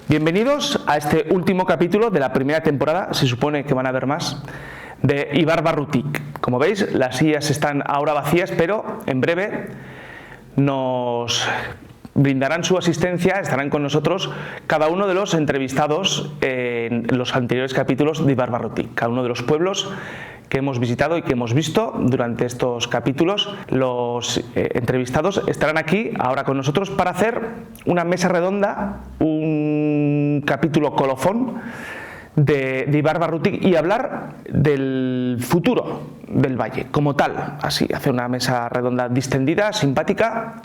Bienvenidos a este último capítulo de la primera temporada, se supone que van a haber más, de Ibarbarrutik. Como veis, las sillas están ahora vacías, pero en breve nos brindarán su asistencia, estarán con nosotros cada uno de los entrevistados en los anteriores capítulos de Ibarbarrutik, cada uno de los pueblos que hemos visitado y que hemos visto durante estos capítulos. Los entrevistados estarán aquí ahora con nosotros para hacer una mesa redonda, un capítulo colofón de Ibarbarrutik y hablar del futuro del valle como tal, así, hacer una mesa redonda distendida, simpática,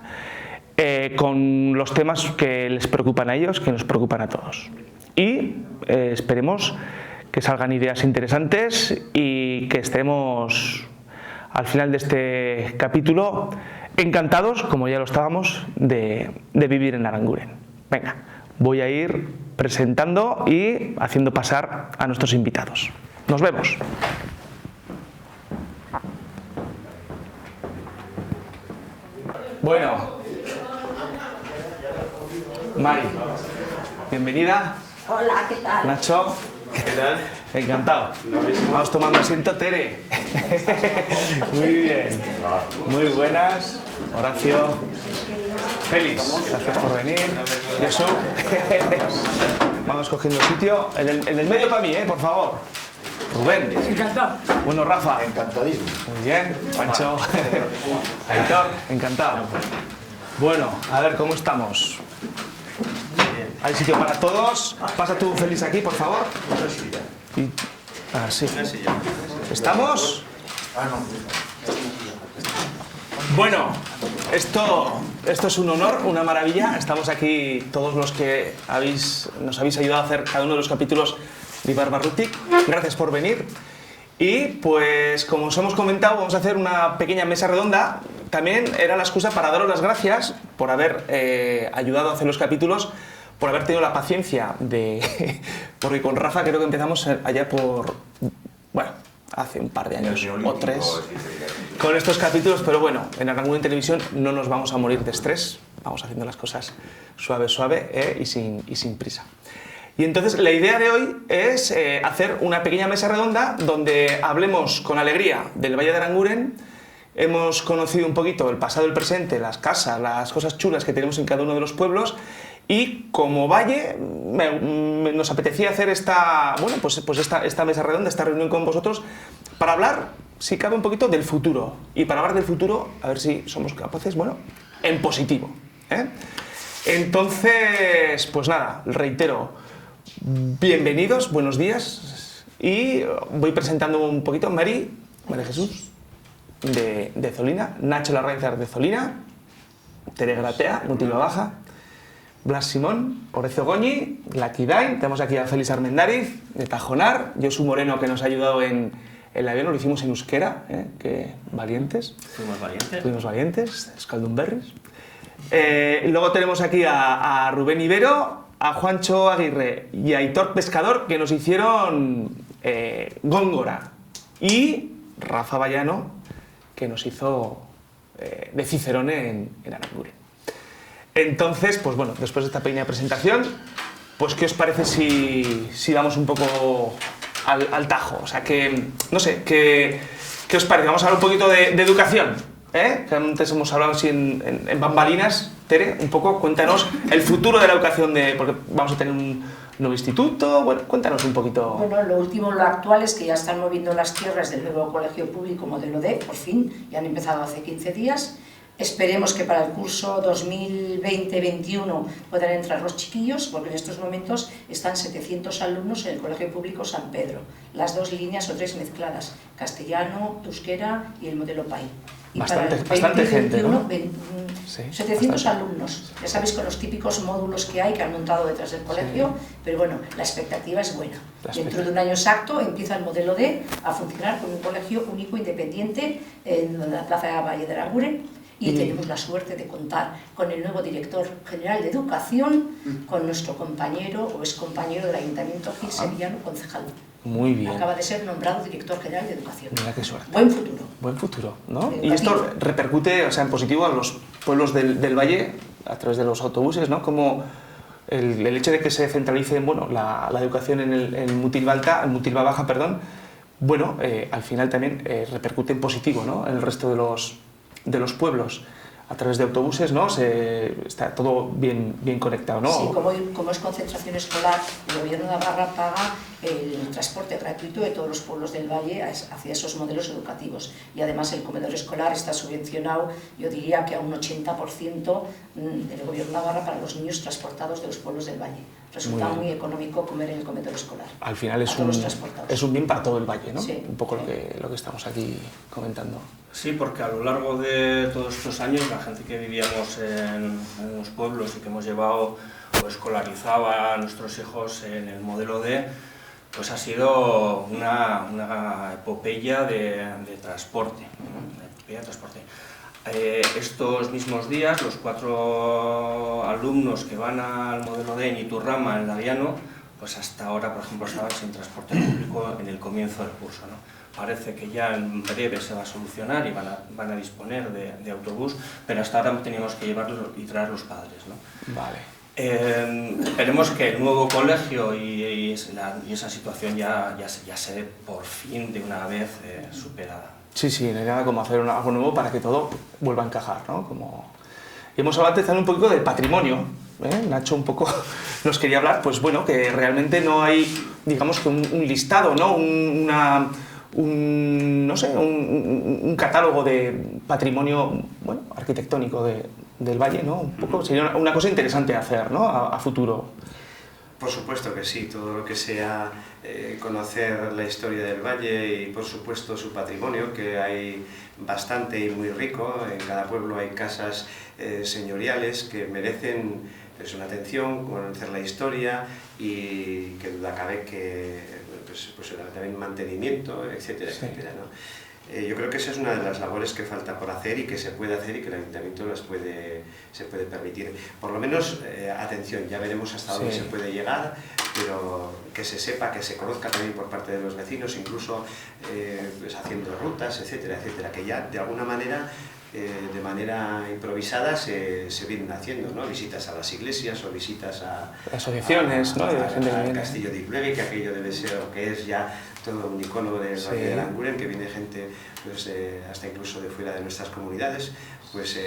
con los temas que les preocupan a ellos, que nos preocupan a todos. Y esperemos que salgan ideas interesantes y que estemos al final de este capítulo encantados, como ya lo estábamos, de vivir en Aranguren. Venga, voy a ir presentando y haciendo pasar a nuestros invitados. Nos vemos. Bueno, Mari, bienvenida. Hola, ¿qué tal? Nacho. ¿Qué tal? Encantado. Vamos tomando asiento, Tere. Muy bien. Muy buenas. Horacio. Félix, gracias por venir. Jesús. Vamos cogiendo sitio. El del medio para mí, por favor. Rubén. Encantado. Bueno, Rafa. Encantadísimo. Muy bien. Pancho. Aitor. Encantado. Bueno, a ver cómo estamos. Hay sitio para todos. Pasa tú, Félix, aquí, por favor. Sí. ¿Estamos? Bueno, esto es un honor, una maravilla. Estamos aquí todos los que nos habéis ayudado a hacer cada uno de los capítulos de Ibarbarrutik. Gracias por venir. Y pues, como os hemos comentado, vamos a hacer una pequeña mesa redonda. También era la excusa para daros las gracias por haber ayudado a hacer los capítulos, por haber tenido la paciencia porque con Rafa creo que empezamos allá hace un par de años o 3 con estos capítulos, pero bueno, en Aranguren Televisión no nos vamos a morir de estrés, vamos haciendo las cosas suave y sin prisa. Y entonces la idea de hoy es hacer una pequeña mesa redonda donde hablemos con alegría del Valle de Aranguren. Hemos conocido un poquito el pasado, el presente, las casas, las cosas chulas que tenemos en cada uno de los pueblos. Y como valle, nos apetecía hacer esta mesa redonda, esta reunión con vosotros, para hablar, si cabe, un poquito del futuro. Y para hablar del futuro, a ver si somos capaces, en positivo. Entonces, pues nada, reitero, bienvenidos, buenos días. Y voy presentando un poquito a María Jesús, de Zolina, Nacho Larraizar, de Zolina, Tere Gratea, Montilva Baja, Blas Simón, Horacio Goñi, Laquidain, tenemos aquí a Félix Armendariz, de Tajonar, Josu Moreno, que nos ha ayudado en el avión, lo hicimos en euskera, que valientes. Fuimos valientes, Skaldunberris. Luego tenemos aquí a Rubén Ibero, a Juancho Aguirre y a Aitor Pescador, que nos hicieron Góngora. Y Rafa Vallano, que nos hizo de Cicerone en Aranguren. Entonces, pues bueno, después de esta pequeña presentación, pues ¿qué os parece si vamos un poco al tajo? O sea, que, no sé, ¿qué os parece? Vamos a hablar un poquito de educación, que antes hemos hablado así en bambalinas. Tere, un poco, cuéntanos el futuro de la educación, porque vamos a tener un nuevo instituto, bueno, cuéntanos un poquito. Bueno, lo último, lo actual es que ya están moviendo las tierras del nuevo colegio público modelo D, por fin, ya han empezado hace 15 días. Esperemos que para el curso 2020-21 puedan entrar los chiquillos, porque en estos momentos están 700 alumnos en el Colegio Público San Pedro, las dos líneas o tres mezcladas, castellano, euskera y el modelo PAI. Y bastante, para el bastante gente, ¿no? 700 bastante. alumnos, ya sabéis, con los típicos módulos que hay, que han montado detrás del colegio, sí. Pero bueno, la expectativa es buena. Dentro de un año exacto empieza el modelo D a funcionar como un colegio único independiente en la plaza de Valle de Aranguren. Y tenemos la suerte de contar con el nuevo director general de Educación, con nuestro compañero o excompañero del Ayuntamiento, Gil Sevillano, concejal. Muy bien. Acaba de ser nombrado director general de Educación. Mira qué suerte. Buen futuro. Buen futuro, ¿no? Y esto repercute, o sea, en positivo a los pueblos del Valle a través de los autobuses, ¿no? Como el hecho de que se centralice bueno, la educación en Mutilva Baja, bueno, al final también repercute en positivo, ¿no? En el resto de los pueblos. A través de autobuses, ¿no? Está todo bien conectado, ¿no? Sí, como es concentración escolar, el Gobierno de Navarra paga el transporte gratuito de todos los pueblos del Valle hacia esos modelos educativos. Y además el comedor escolar está subvencionado, yo diría que a un 80% del Gobierno de Navarra para los niños transportados de los pueblos del Valle. Resulta muy económico comer en el comedor escolar. Al final es un bien para todo el Valle, ¿no? Sí, un poco lo que estamos aquí comentando. Sí, porque a lo largo de todos estos años la gente que vivíamos en los pueblos y que hemos llevado o escolarizaba a nuestros hijos en el modelo D, pues ha sido una epopeya de transporte. Estos mismos días, los 4 alumnos que van al modelo D en Iturrama, en Laviano, pues hasta ahora, por ejemplo, estaban sin transporte público en el comienzo del curso, ¿no? Parece que ya en breve se va a solucionar y van a disponer de autobús, pero hasta ahora teníamos que llevarlos y traer los padres, ¿no? Vale. Esperemos que el nuevo colegio y esa situación ya se dé por fin de una vez superada. Sí, no hay nada como hacer algo nuevo para que todo vuelva a encajar, ¿no? Y hemos hablado también un poquito del patrimonio, ¿eh? Nacho un poco nos quería hablar, pues bueno, que realmente no hay, digamos que un listado, ¿no? No sé, un catálogo de patrimonio, bueno, arquitectónico del Valle, ¿no? Un poco sería una cosa interesante hacer, ¿no? A futuro. Por supuesto que sí, todo lo que sea conocer la historia del Valle y por supuesto su patrimonio, que hay bastante y muy rico. En cada pueblo hay casas señoriales que merecen una atención, conocer la historia y que duda cabe que pues también mantenimiento, etcétera, sí. etcétera, ¿no? Yo creo que esa es una de las labores que falta por hacer y que se puede hacer y que el Ayuntamiento se puede permitir. Por lo menos, atención, ya veremos hasta dónde se puede llegar, pero que se sepa, que se conozca también por parte de los vecinos, incluso pues haciendo rutas, etcétera, etcétera, que ya de alguna manera de manera improvisada se vienen haciendo, ¿no? Visitas a las iglesias o visitas a asociaciones, ¿no? al Castillo de Iplegue, que aquello debe ser o que es ya todo un icono del Valle de Aranguren, que viene gente pues, hasta incluso de fuera de nuestras comunidades. Pues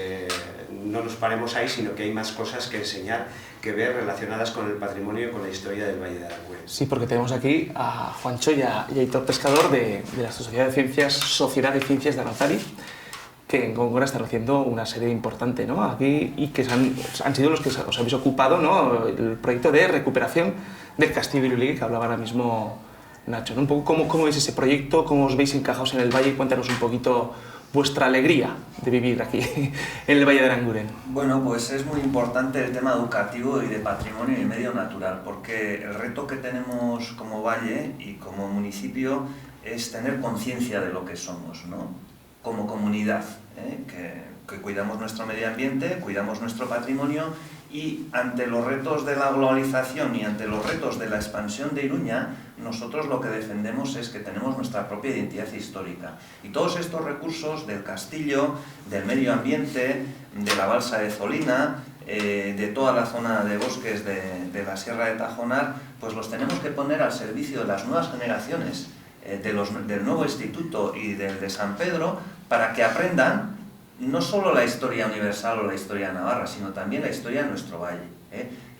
no nos paremos ahí, sino que hay más cosas que enseñar, que ver relacionadas con el patrimonio y con la historia del Valle de Aranguren. Sí, porque tenemos aquí a Juancho y a Aitor Pescador de la Sociedad de Ciencias de Aranzadi, que en Góngora están haciendo una serie importante, ¿no? Aquí, y que han sido los que os habéis ocupado, ¿no? El proyecto de recuperación del Castillo de Iplegue, que hablaba ahora mismo Nacho, ¿no? Un poco cómo veis ese proyecto, cómo os veis encajados en el Valle, y cuéntanos un poquito vuestra alegría de vivir aquí en el Valle de Aranguren. Bueno, pues es muy importante el tema educativo y de patrimonio y medio natural, porque el reto que tenemos como Valle y como municipio es tener conciencia de lo que somos, ¿no? Como comunidad, que cuidamos nuestro medio ambiente, cuidamos nuestro patrimonio, y ante los retos de la globalización y ante los retos de la expansión de Iruña, nosotros lo que defendemos es que tenemos nuestra propia identidad histórica. Y todos estos recursos del castillo, del medio ambiente, de la balsa de Zolina, de toda la zona de bosques de la Sierra de Tajonar, pues los tenemos que poner al servicio de las nuevas generaciones, del nuevo instituto y del de San Pedro, para que aprendan no solo la historia universal o la historia de Navarra, sino también la historia de nuestro valle,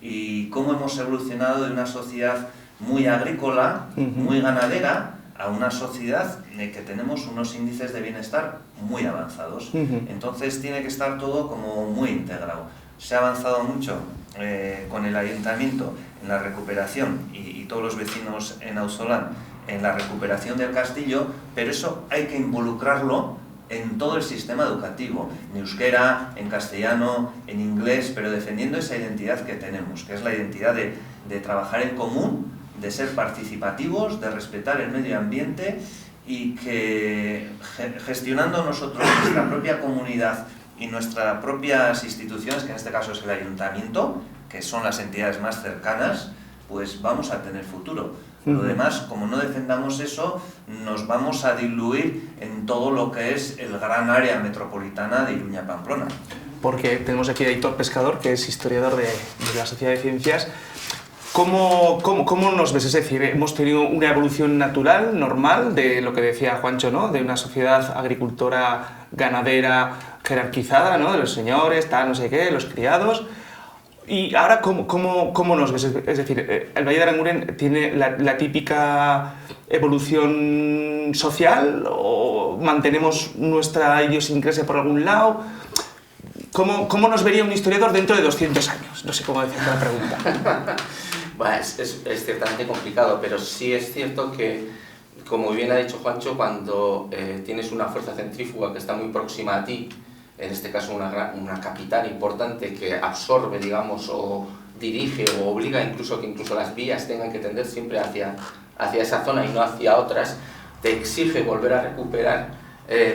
y cómo hemos evolucionado de una sociedad muy agrícola, muy ganadera, a una sociedad que tenemos unos índices de bienestar muy avanzados. Entonces tiene que estar todo como muy integrado. Se ha avanzado mucho con el ayuntamiento en la recuperación y todos los vecinos en Auzolán en la recuperación del castillo, pero eso hay que involucrarlo en todo el sistema educativo, en euskera, en castellano, en inglés, pero defendiendo esa identidad que tenemos, que es la identidad de trabajar en común, de ser participativos, de respetar el medio ambiente, y que gestionando nosotros nuestra propia comunidad y nuestras propias instituciones, que en este caso es el ayuntamiento, que son las entidades más cercanas, pues vamos a tener futuro. Lo demás, como no defendamos eso, nos vamos a diluir en todo lo que es el gran área metropolitana de Iruña-Pamplona. porque tenemos aquí a Aitor Pescador, que es historiador de la Sociedad de Ciencias. ¿Cómo nos ves? Es decir, hemos tenido una evolución natural, normal, de lo que decía Juancho, ¿no? De una sociedad agricultora, ganadera, jerarquizada, ¿no? De los señores, tal, no sé qué, los criados. Y ahora, ¿cómo nos ves? Es decir, ¿el Valle de Aranguren tiene la típica evolución social o mantenemos nuestra idiosincrasia por algún lado? ¿Cómo nos vería un historiador dentro de 200 años? No sé cómo decir la pregunta. Bueno, es ciertamente complicado, pero sí es cierto que, como bien ha dicho Juancho, cuando tienes una fuerza centrífuga que está muy próxima a ti, en este caso una capital importante que absorbe, digamos, o dirige o obliga incluso que las vías tengan que tender siempre hacia esa zona y no hacia otras, te exige volver a recuperar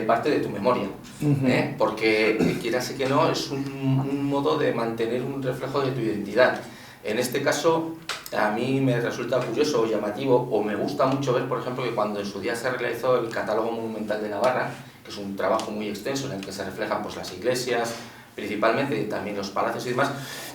parte de tu memoria, porque quieras que no, es un modo de mantener un reflejo de tu identidad. En este caso, a mí me resulta curioso o llamativo, o me gusta mucho ver, por ejemplo, que cuando en su día se realizó el Catálogo Monumental de Navarra, que es un trabajo muy extenso en el que se reflejan pues, las iglesias, principalmente, y también los palacios y demás,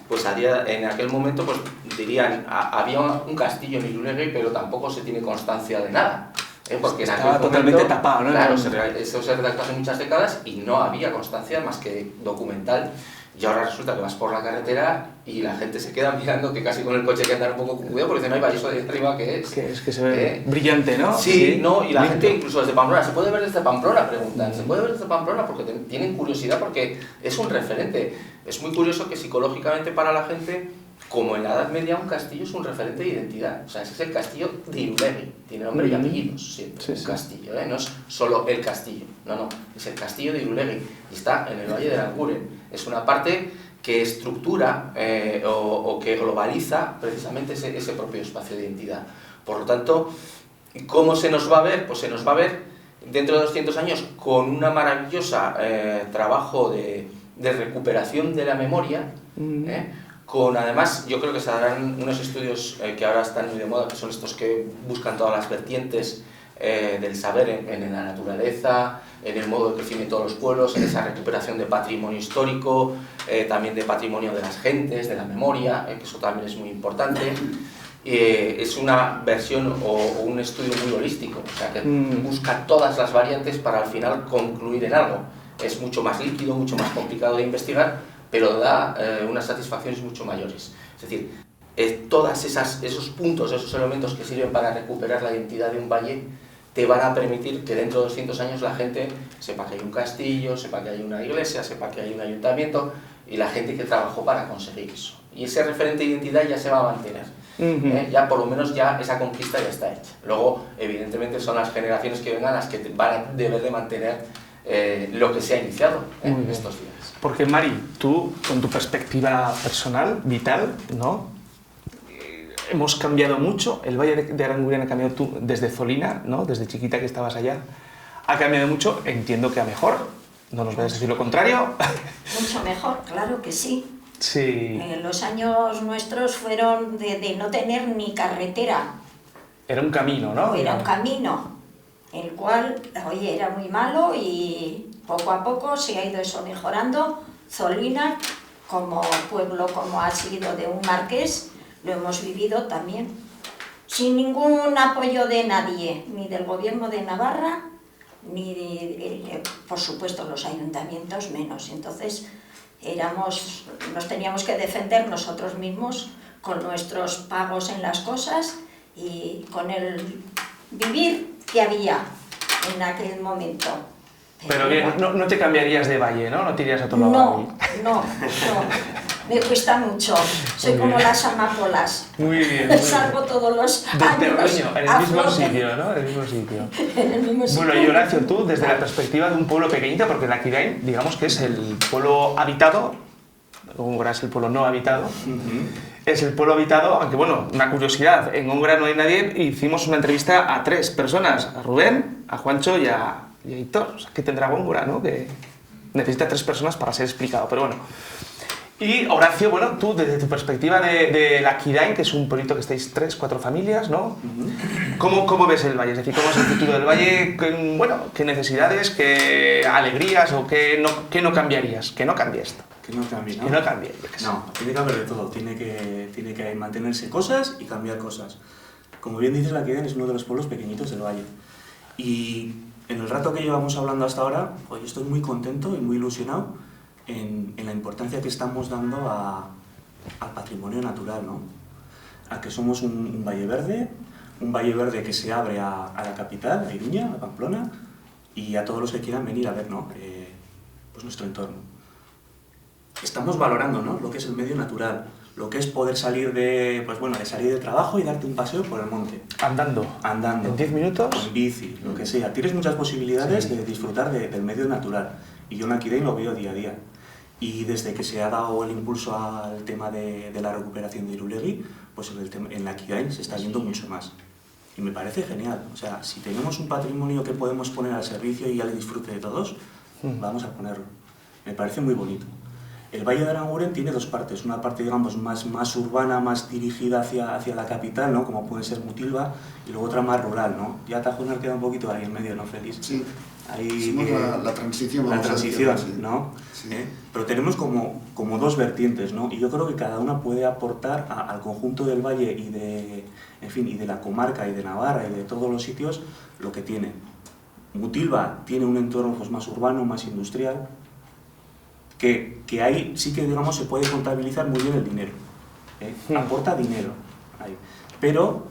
pues en aquel momento pues, dirían, había un castillo en Irulegui, pero tampoco se tiene constancia de nada. Porque estaba totalmente tapado, ¿no? Claro, eso se redactó hace muchas décadas y no había constancia más que documental. Y ahora resulta que vas por la carretera y la gente se queda mirando, que casi con el coche hay que andar un poco con cuidado, porque dicen, no hay eso de arriba, ¿qué es? Que se ve brillante, ¿no? Sí, no, y la gente incluso desde Pamplona, ¿se puede ver desde Pamplona? Preguntan, ¿se puede ver desde Pamplona? Porque tienen curiosidad, porque es un referente. Es muy curioso que psicológicamente para la gente, como en la Edad Media, un castillo es un referente de identidad. O sea, ese es el castillo de Irulegui, tiene nombre y apellidos siempre, un castillo, no es solo el castillo, no, es el castillo de Irulegui y está en el Valle de Aranguren. Es una parte que estructura o que globaliza precisamente ese propio espacio de identidad. Por lo tanto, ¿cómo se nos va a ver? Pues se nos va a ver dentro de 200 años con una maravillosa trabajo de recuperación de la memoria, con además, yo creo que se darán unos estudios que ahora están muy de moda, que son estos que buscan todas las vertientes del saber en la naturaleza, en el modo de crecimiento de los pueblos, en esa recuperación de patrimonio histórico, también de patrimonio de las gentes, de la memoria, que eso también es muy importante. Es una versión o un estudio muy holístico, o sea, que busca todas las variantes para al final concluir en algo. Es mucho más líquido, mucho más complicado de investigar, pero da unas satisfacciones mucho mayores. Es decir, todos esos puntos, esos elementos que sirven para recuperar la identidad de un valle, te van a permitir que dentro de 200 años la gente sepa que hay un castillo, sepa que hay una iglesia, sepa que hay un ayuntamiento, y la gente que trabajó para conseguir eso. Y ese referente de identidad ya se va a mantener. Ya por lo menos ya esa conquista ya está hecha. Luego, evidentemente, son las generaciones que vengan las que van a deber de mantener lo que se ha iniciado en estos días. Porque, Mari, tú, con tu perspectiva personal, vital, ¿no? Hemos cambiado mucho, el Valle de Aranguren ha cambiado tú desde Zolina, ¿no? Desde chiquita que estabas allá, ha cambiado mucho, entiendo que a mejor, no nos vayas a decir lo contrario. Mucho mejor, claro que sí. Sí. Los años nuestros fueron de no tener ni carretera. Era un camino, ¿no? Era un camino, el cual, oye, era muy malo y poco a poco se ha ido eso mejorando. Zolina, como pueblo, como ha sido de un marqués, lo hemos vivido también sin ningún apoyo de nadie, ni del gobierno de Navarra, ni por supuesto los ayuntamientos menos. Entonces nos teníamos que defender nosotros mismos con nuestros pagos en las cosas y con el vivir que había en aquel momento. Pero bien, no te cambiarías de valle, ¿no? No te irías a otro lado. No. Me cuesta mucho. Soy como las amapolas. Muy bien. Salgo todos los años. Terruño, en el mismo sitio, ¿no? En el mismo sitio. En el mismo sitio. Bueno, y Horacio, tú, desde la perspectiva de un pueblo pequeñito, porque Lakirain, digamos que es el pueblo habitado, Góngora es el pueblo no habitado, es el pueblo habitado, aunque bueno, una curiosidad, en Góngora no hay nadie, hicimos una entrevista a 3 personas, a Rubén, a Juancho y a Aitor, o sea, que tendrá Góngora, ¿no? Que necesita 3 personas para ser explicado, pero bueno. Y Horacio, bueno, tú desde tu perspectiva de Lakirain, que es un pueblito que estáis 3, 4 familias, ¿no? ¿Cómo ves el valle? Es decir, ¿cómo es el futuro del valle? Bueno, ¿qué necesidades, qué alegrías o qué no cambiarías? Que no cambie esto. Que no cambie, ¿no? Que no cambie, yo qué sé. No, tiene que haber de todo. Tiene que mantenerse cosas y cambiar cosas. Como bien dices, Laquidén es uno de los pueblos pequeñitos del valle. Y en el rato que llevamos hablando hasta ahora, pues yo estoy muy contento y muy ilusionado en la importancia que estamos dando al patrimonio natural, ¿no? A que somos un valle verde que se abre a la capital, a Iruña, a Pamplona, y a todos los que quieran venir a ver, ¿no? Pues nuestro entorno. Estamos valorando, ¿no? Lo que es el medio natural, lo que es poder salir de salir del trabajo y darte un paseo por el monte. Andando. En 10 minutos. En bici, lo que sea. Tienes muchas posibilidades de disfrutar del medio natural. Y yo en Laquidén lo veo día a día. Y desde que se ha dado el impulso al tema de la recuperación de Irulegui, pues en Laquidén se está viendo mucho más. Y me parece genial. O sea, si tenemos un patrimonio que podemos poner al servicio y al disfrute de todos, vamos a ponerlo. Me parece muy bonito. El Valle de Aranguren tiene dos partes, una parte, digamos, más urbana, más dirigida hacia la capital, ¿no? Como puede ser Mutilva, y luego otra más rural, ¿no? Ya Tajonar queda un poquito ahí en medio, ¿no, Félix? Sí, ahí, hicimos la transición. La transición, ¿no? Sí. Pero tenemos como dos vertientes, ¿no? Y yo creo que cada una puede aportar al conjunto del valle y de la comarca y de Navarra y de todos los sitios lo que tiene. Mutilva tiene un entorno pues, más urbano, más industrial, que ahí sí que digamos se puede contabilizar muy bien el dinero, aporta dinero ahí. Pero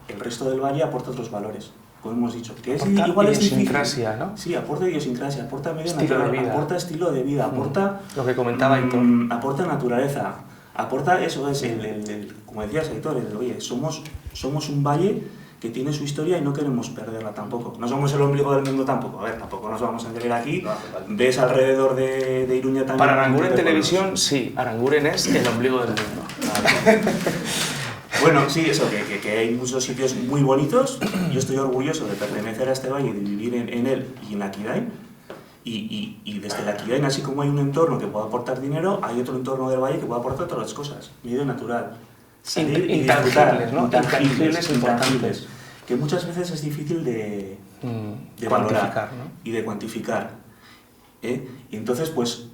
el resto del valle aporta otros valores, como hemos dicho, que es igual es difícil, ¿no? Sí, aporta idiosincrasia, aporta medio estilo natural, de vida. aporta estilo de vida, aporta lo que comentaba Aitor, aporta naturaleza, aporta eso es como decías Aitor, oye, somos un valle que tiene su historia y no queremos perderla tampoco. No somos el ombligo del mundo tampoco. A ver, tampoco nos vamos a querer aquí. No, Ves alrededor de Iruña también. Para Aranguren Televisión, sí, Aranguren es el ombligo del mundo. Bueno, sí, eso, que hay muchos sitios muy bonitos. Yo estoy orgulloso de pertenecer a este valle, de vivir en él y en Laquidén. Y desde Laquidén, así como hay un entorno que puede aportar dinero, hay otro entorno del valle que puede aportar otras cosas. Medio natural. Salir y intangibles, ¿no? Intangibles, importantes. Que muchas veces es difícil de valorar, ¿no? Y de cuantificar. Y entonces, pues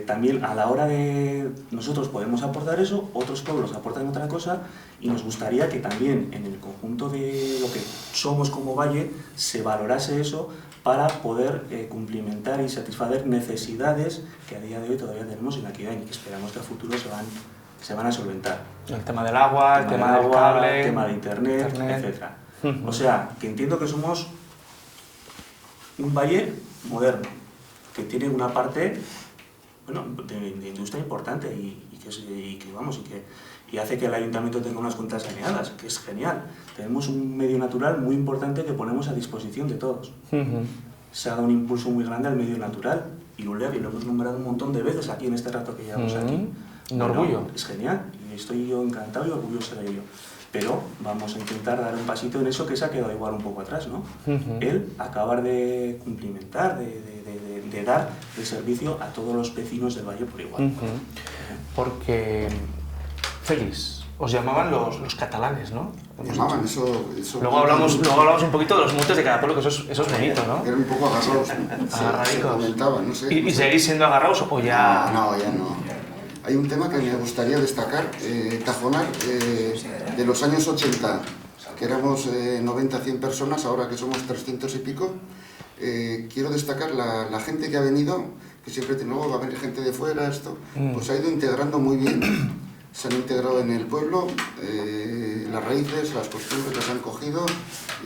también a la hora de nosotros podemos aportar eso, otros pueblos aportan otra cosa, y nos gustaría que también en el conjunto de lo que somos como valle se valorase eso para poder cumplimentar y satisfacer necesidades que a día de hoy todavía tenemos en Laquidén y que esperamos que a futuro se van a solventar. El tema del agua, el tema del cable, el tema de internet. Etc. O sea, que entiendo que somos un valle moderno, que tiene una parte de industria importante y hace que el ayuntamiento tenga unas cuentas saneadas, que es genial. Tenemos un medio natural muy importante que ponemos a disposición de todos. Se ha dado un impulso muy grande al medio natural, y lo hemos nombrado un montón de veces aquí en este rato que llevamos aquí. Un orgullo. Es genial, y estoy yo encantado y orgulloso de ello. Pero vamos a intentar dar un pasito en eso que se ha quedado igual un poco atrás, ¿no? El acabar de cumplimentar, de dar el servicio a todos los vecinos del valle por igual. Porque, Félix, os llamaban los catalanes, ¿no? Llamaban, eso luego hablamos un poquito de los montes de cada pueblo, que eso es bonito, ¿no? Eran un poco agarrados, se comentaban, no sé. ¿Y seguís siendo agarrados o ya...? No, ya no. Hay un tema que me gustaría destacar, Tajonar, de los años 80, que éramos 90-100 personas, ahora que somos 300 y pico. Quiero destacar la gente que ha venido, que siempre luego va a venir gente de fuera, pues ha ido integrando muy bien, se han integrado en el pueblo, las raíces, las costumbres las han cogido,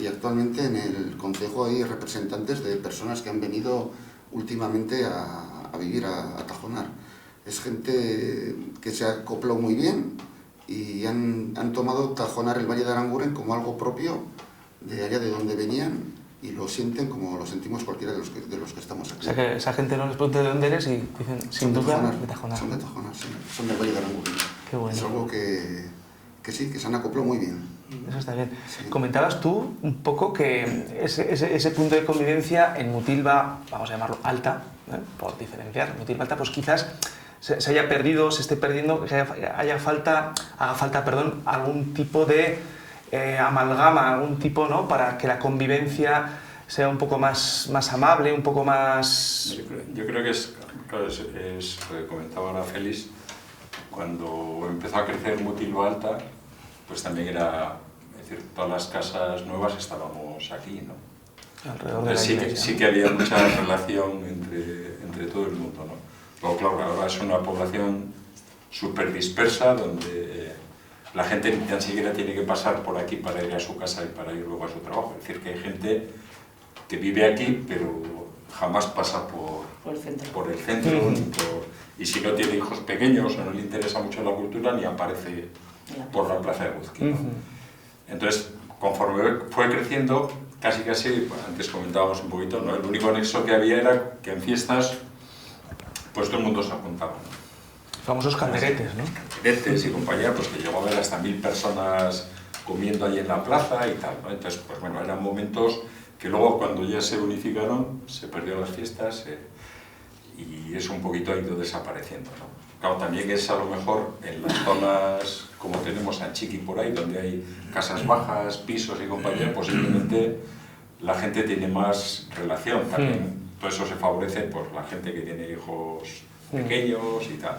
y actualmente en el concejo hay representantes de personas que han venido últimamente a vivir a Tajonar. Es gente que se acopló muy bien y han tomado Tajonar, el Valle de Aranguren, como algo propio de allá de donde venían, y lo sienten como lo sentimos cualquiera de los que estamos aquí. O sea, que esa gente no les pregunta de dónde eres y dicen, sin duda, de Tajonar. Son de Tajonar, sí. Son del Valle de Aranguren. Qué bueno. Es algo que sí, que se han acoplado muy bien. Eso está bien. Sí. Comentabas tú un poco que ese punto de convivencia en Mutilva, vamos a llamarlo alta, por diferenciar, Mutilva alta, pues quizás se haya perdido, se esté perdiendo, que haga falta algún tipo de amalgama, algún tipo, ¿no? Para que la convivencia sea un poco más amable, un poco más... Yo creo que es lo que comentaba ahora Félix, cuando empezó a crecer Mutilva Alta, pues también era, es decir, todas las casas nuevas estábamos aquí, ¿no? Alrededor de la iglesia. Sí que había mucha relación entre todo el mundo, ¿no? Luego, claro, ahora es una población súper dispersa, donde la gente ni tan siquiera tiene que pasar por aquí para ir a su casa y para ir luego a su trabajo. Es decir, que hay gente que vive aquí, pero jamás pasa por el centro, y si no tiene hijos pequeños o no le interesa mucho la cultura, ni aparece por la plaza de Guzki, ¿no? Entonces, conforme fue creciendo, casi, antes comentábamos un poquito, ¿no? El único nexo que había era que en fiestas, pues todo el mundo se apuntaba, ¿no? Famosos calderetes, ¿no? Calderetes y compañía, pues que llegó a ver hasta 1000 personas comiendo ahí en la plaza y tal, ¿no? Entonces, pues bueno, eran momentos que luego cuando ya se unificaron, se perdieron las fiestas y eso un poquito ha ido desapareciendo, ¿no? Claro, también es a lo mejor en las zonas como tenemos Anchiqui por ahí, donde hay casas bajas, pisos y compañía, posiblemente la gente tiene más relación. También todo eso se favorece por la gente que tiene hijos pequeños y tal.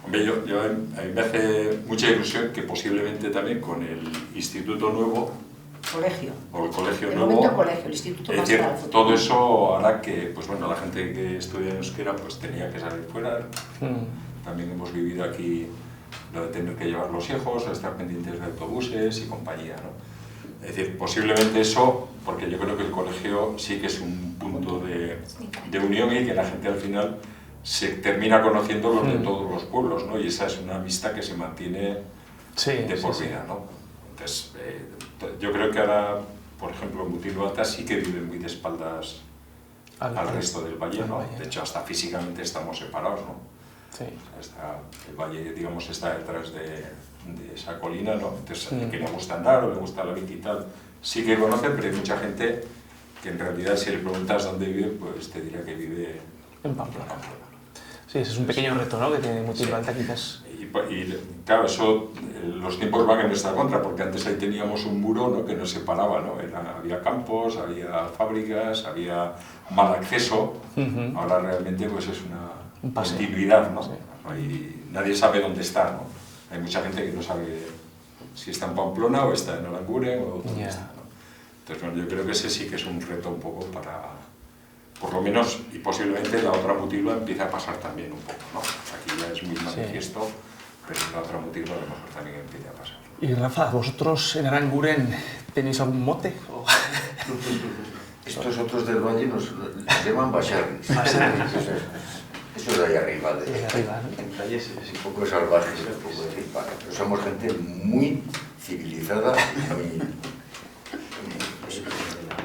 Hombre, a mí me hace mucha ilusión que posiblemente también con el instituto nuevo, colegio. O el colegio el nuevo, colegio, el instituto es más decir, para el todo eso hará que, pues bueno, la gente que estudia en euskera pues tenía que salir fuera. También hemos vivido aquí lo de tener que llevar los hijos, estar pendientes de autobuses y compañía, ¿no? Es decir, posiblemente eso, porque yo creo que el colegio sí que es un punto de unión y que la gente al final se termina conociendo los de todos los pueblos, ¿no? Y esa es una amistad que se mantiene de por vida, ¿no? Entonces, yo creo que ahora, por ejemplo, Mutilva Alta sí que vive muy de espaldas al resto del valle, ¿no? De hecho, hasta físicamente estamos separados, ¿no? Sí. El valle, digamos, está detrás de esa colina, ¿no? Entonces, que le gusta andar o le gusta la bici y tal, sí que conoce, pero hay mucha gente que en realidad, si le preguntas dónde vive, pues te dirá que vive en Pamplona. Sí, ese es un pequeño reto, ¿no?, que tiene Mutilva Alta, quizás. Y claro, eso, los tiempos van en nuestra contra, porque antes ahí teníamos un muro, ¿no?, que nos separaba, ¿no? Había campos, había fábricas, había mal acceso. Ahora realmente pues es una continuidad, ¿no? Sí. Nadie sabe dónde está, ¿no? Hay mucha gente que no sabe si está en Pamplona o está en Aranguren o dónde está, ¿no? Entonces, bueno, yo creo que ese sí que es un reto un poco para, por lo menos, y posiblemente la otra Mutilva empieza a pasar también un poco, ¿no? Aquí ya es muy manifiesto, pero la otra Mutilva a lo mejor también empieza a pasar. Y Rafa, ¿vosotros en Aranguren tenéis algún mote? Estos otros del valle nos llaman basharris. Eso es de ahí arriba, ¿no? Es un poco salvajes, un poco de ripa. Pero somos gente muy civilizada y muy...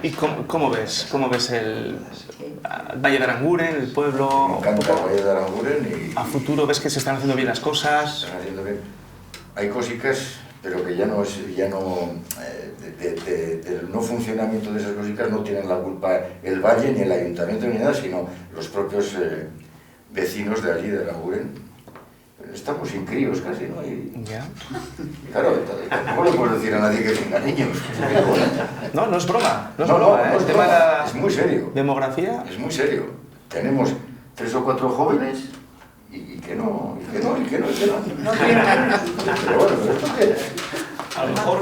¿Y cómo ves el Valle de Aranguren, el pueblo? Me encanta el Valle de Aranguren y... ¿A futuro ves que se están haciendo bien las cosas? Se están haciendo bien. Hay cositas, pero que del no funcionamiento de esas cositas no tienen la culpa el Valle, ni el Ayuntamiento, ni nada, sino los propios vecinos de allí, de Aranguren. Estamos sin críos casi, ¿no? Claro, ¿cómo le puedes decir a nadie que tenga niños? No es broma, no es broma, ¿eh? El tema de la es muy serio. Demografía. Es muy serio. Tenemos 3 o 4 jóvenes y que no. No quieren. Pero bueno, ¿pero esto qué es? A lo mejor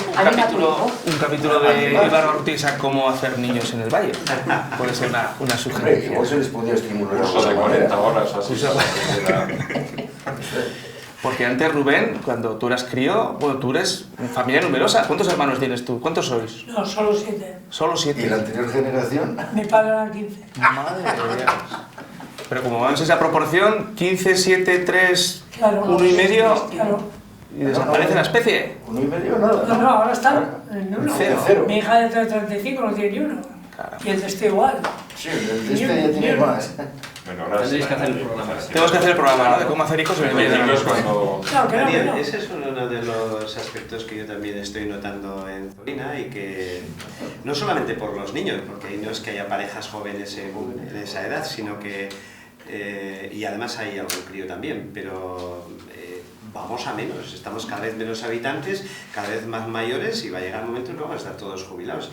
un capítulo de Ibar Barruti a cómo hacer niños en el valle. Puede ser una sugerencia. Igual se les podía estimular de alguna manera. 40 horas así. Porque antes, Rubén, cuando tú eras crío, bueno, tú eres familia numerosa. ¿Cuántos hermanos tienes tú? ¿Cuántos sois? No, solo 7. ¿Solo 7? ¿Y la anterior generación? Mi padre era 15. Madre mía. Pero como vamos a esa proporción, 15, 7, 3, claro, 1 y medio, claro. Y desaparece la especie. 1 y medio nada. No, ahora está en 1. Cero. Mi hija de 35 no tiene ni 1. Claro. Y el de este igual. Sí, el de este ya tiene más. Bueno, ahora tendréis que hacer el programa. Tenemos que hacer el programa, ¿no? De cómo hacer hijos en el medio de la noche. Claro, ese es uno de los aspectos que yo también estoy notando en Zorina y que no solamente por los niños, porque no es que haya parejas jóvenes en esa edad, sino que y además hay algún crío también, pero vamos a menos, estamos cada vez menos habitantes, cada vez más mayores y va a llegar un momento en que vamos a estar todos jubilados.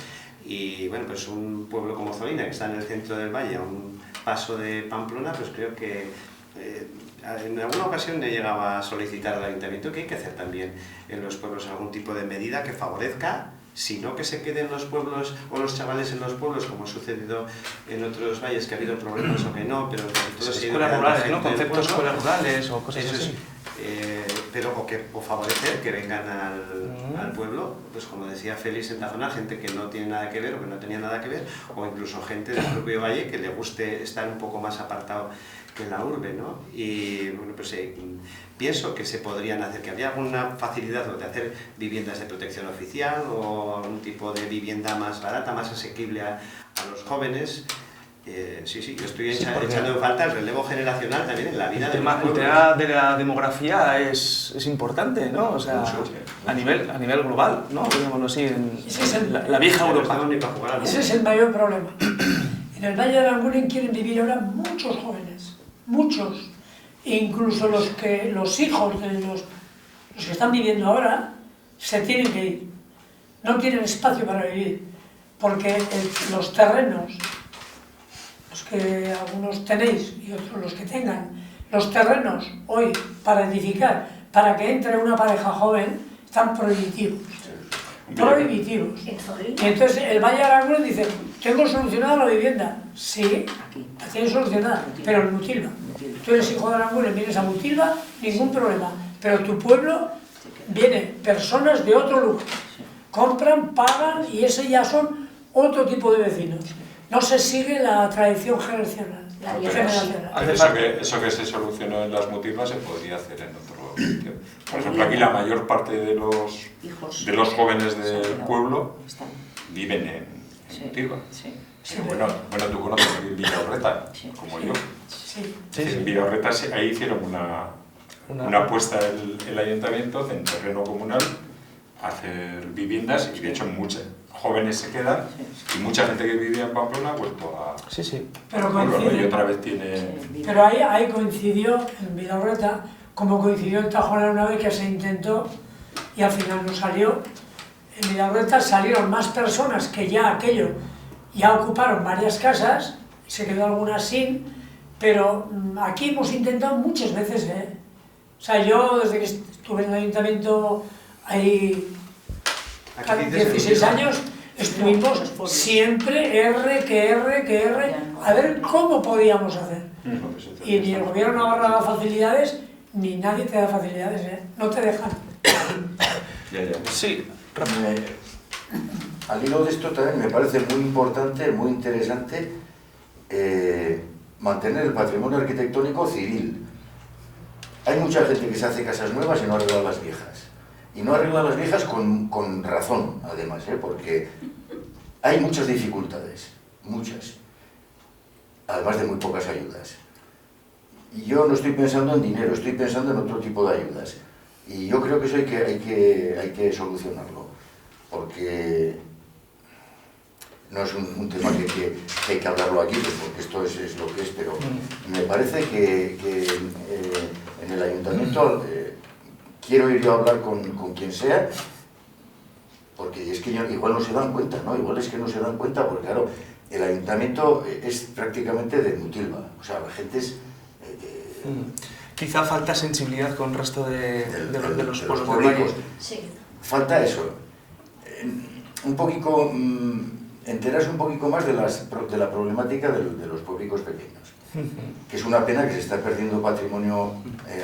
Y bueno, pues un pueblo como Zolina, que está en el centro del valle, a un paso de Pamplona, pues creo que en alguna ocasión he llegado a solicitar al ayuntamiento que hay que hacer también en los pueblos algún tipo de medida que favorezca, si no que se queden los pueblos o los chavales en los pueblos, como ha sucedido en otros valles, que ha habido problemas o que no, pero todo escuelas rurales, ¿no? Conceptos de escuelas rurales o cosas así. O favorecer que vengan al pueblo, pues como decía Félix en Tajonar, gente que no tiene nada que ver o que no tenía nada que ver, o incluso gente del propio valle que le guste estar un poco más apartado que en la urbe, ¿no? Y bueno, pues pienso que se podrían hacer, que habría alguna facilidad de hacer viviendas de protección oficial o un tipo de vivienda más barata, más asequible a los jóvenes. Sí, yo estoy echando en falta el relevo generacional también en la vida de los pueblos. El tema de la demografía es importante, ¿no? O sea, a nivel global, ¿no? Digámoslo así, en la vieja Europa. Ese es el mayor problema. En el Valle de Aranguren quieren vivir ahora muchos jóvenes, muchos. E incluso los hijos de los que están viviendo ahora se tienen que ir. No tienen espacio para vivir, porque los terrenos, los que algunos tenéis y otros los que tengan, los terrenos hoy para edificar, para que entre una pareja joven, están prohibitivos. Prohibitivos. Y entonces el Valle de Aranguren dice, tengo solucionada la vivienda. Sí, la tienes solucionada, pero en Mutilva. Tú eres hijo de Aranguren, vienes a Mutilva, ningún problema. Pero tu pueblo, vienen personas de otro lugar. Compran, pagan y ese ya son otro tipo de vecinos. No se sigue la tradición generacional. Eso que se solucionó en las Mutilvas se podría hacer en otro sitio. Por ejemplo, aquí la mayor parte de los jóvenes del pueblo viven en Mutilva. Bueno, tú conoces Villaorreta, como yo. En Villaorreta ahí hicieron una apuesta el ayuntamiento en terreno comunal a hacer viviendas y de hecho muchos jóvenes se quedan y mucha gente que vivía en Pamplona ha vuelto a... Pero pueblo, ¿no? Y otra vez tiene... Pero ahí coincidió en Villaorreta, como coincidió en Tajonar una vez que se intentó y al final no salió. En Villaorreta salieron más personas que ya ocuparon varias casas, se quedó algunas sin, pero aquí hemos intentado muchas veces, O sea, yo desde que estuve en el ayuntamiento ahí 16 años, estuvimos siempre R, a ver cómo podíamos hacer. Y ni el gobierno Navarro da facilidades, ni nadie te da facilidades, no te dejan. Sí, al hilo de esto también me parece muy importante, muy interesante, mantener el patrimonio arquitectónico civil. Hay mucha gente que se hace casas nuevas y no arregla las viejas. Y no arregla las viejas con razón, además, porque hay muchas dificultades, muchas, además de muy pocas ayudas. Y yo no estoy pensando en dinero, estoy pensando en otro tipo de ayudas. Y yo creo que eso hay que solucionarlo, porque no es un tema que hay que hablarlo aquí, pues porque esto es lo que es, pero me parece que en el ayuntamiento quiero ir yo a hablar con quien sea, porque es que igual no se dan cuenta, ¿no? Igual es que no se dan cuenta, porque claro, el ayuntamiento es prácticamente de Mutilva, o sea, la gente es... Quizá falta sensibilidad con el resto de los pueblos del valle. Falta eso, un poquito, enterarse un poquito más de la problemática de los pueblicos pequeños, que es una pena que se está perdiendo patrimonio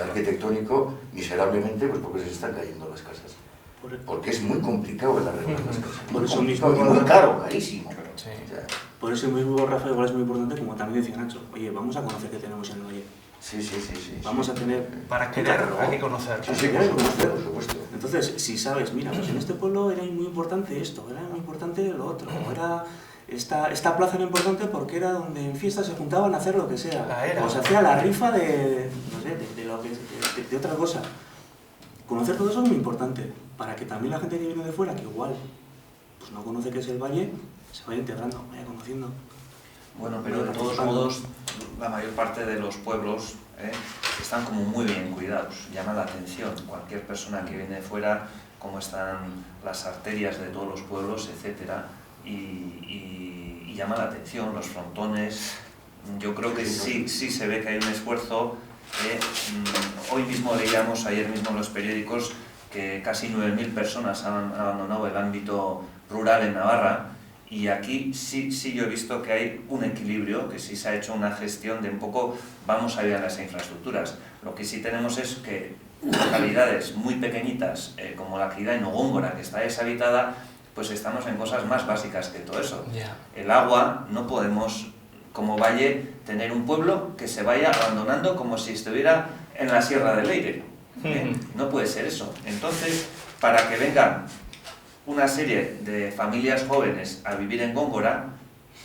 arquitectónico miserablemente, pues porque se están cayendo las casas, porque es muy complicado el arreglar las casas, por eso mismo, muy caro, carísimo. Por eso mismo, Rafa, igual es muy importante, como también decía Nacho, oye, vamos a conocer qué tenemos en el valle. Sí. Vamos a tener... Para querer, hay que conocer. Sí, por supuesto. Entonces, si sabes, mira, pues en este pueblo era muy importante esto, era muy importante lo otro, era... Esta plaza era importante porque era donde en fiestas se juntaban a hacer lo que sea. O se hacía la rifa de otra cosa. Conocer todo eso es muy importante, para que también la gente que viene de fuera, que igual pues no conoce qué es el valle, se vaya integrando, vaya conociendo. Bueno, pero de todos modos, la mayor parte de los pueblos están como muy bien cuidados, llama la atención. Cualquier persona que viene de fuera, cómo están las arterias de todos los pueblos, etcétera, y llama la atención, los frontones. Yo creo que sí se ve que hay un esfuerzo. Hoy mismo leíamos, ayer mismo en los periódicos, que casi 9.000 personas han abandonado el ámbito rural en Navarra, y aquí sí yo he visto que hay un equilibrio, que sí se ha hecho una gestión de un poco, vamos a ir a las infraestructuras. Lo que sí tenemos es que localidades muy pequeñitas, como la Crida en Góngora, que está deshabitada, pues estamos en cosas más básicas que todo eso. El agua, no podemos, como valle, tener un pueblo que se vaya abandonando como si estuviera en la Sierra del Leire. No puede ser eso. Entonces, para que vengan una serie de familias jóvenes a vivir en Góngora,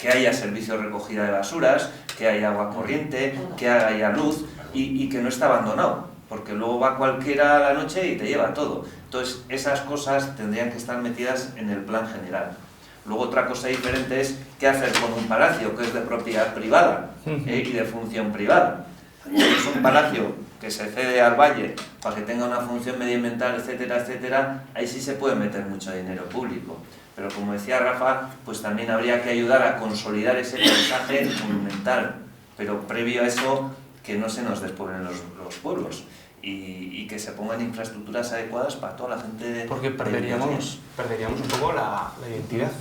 que haya servicio de recogida de basuras, que haya agua corriente, que haya luz y que no esté abandonado, porque luego va cualquiera a la noche y te lleva todo. Entonces, esas cosas tendrían que estar metidas en el plan general. Luego otra cosa diferente es qué hacer con un palacio que es de propiedad privada y de función privada. Es un palacio que se cede al valle para que tenga una función medioambiental, etcétera, etcétera, ahí sí se puede meter mucho dinero público. Pero como decía Rafa, pues también habría que ayudar a consolidar ese paisaje monumental, pero previo a eso, que no se nos despueblen los pueblos. Y que se pongan infraestructuras adecuadas para toda la gente. Porque perderíamos un poco la identidad,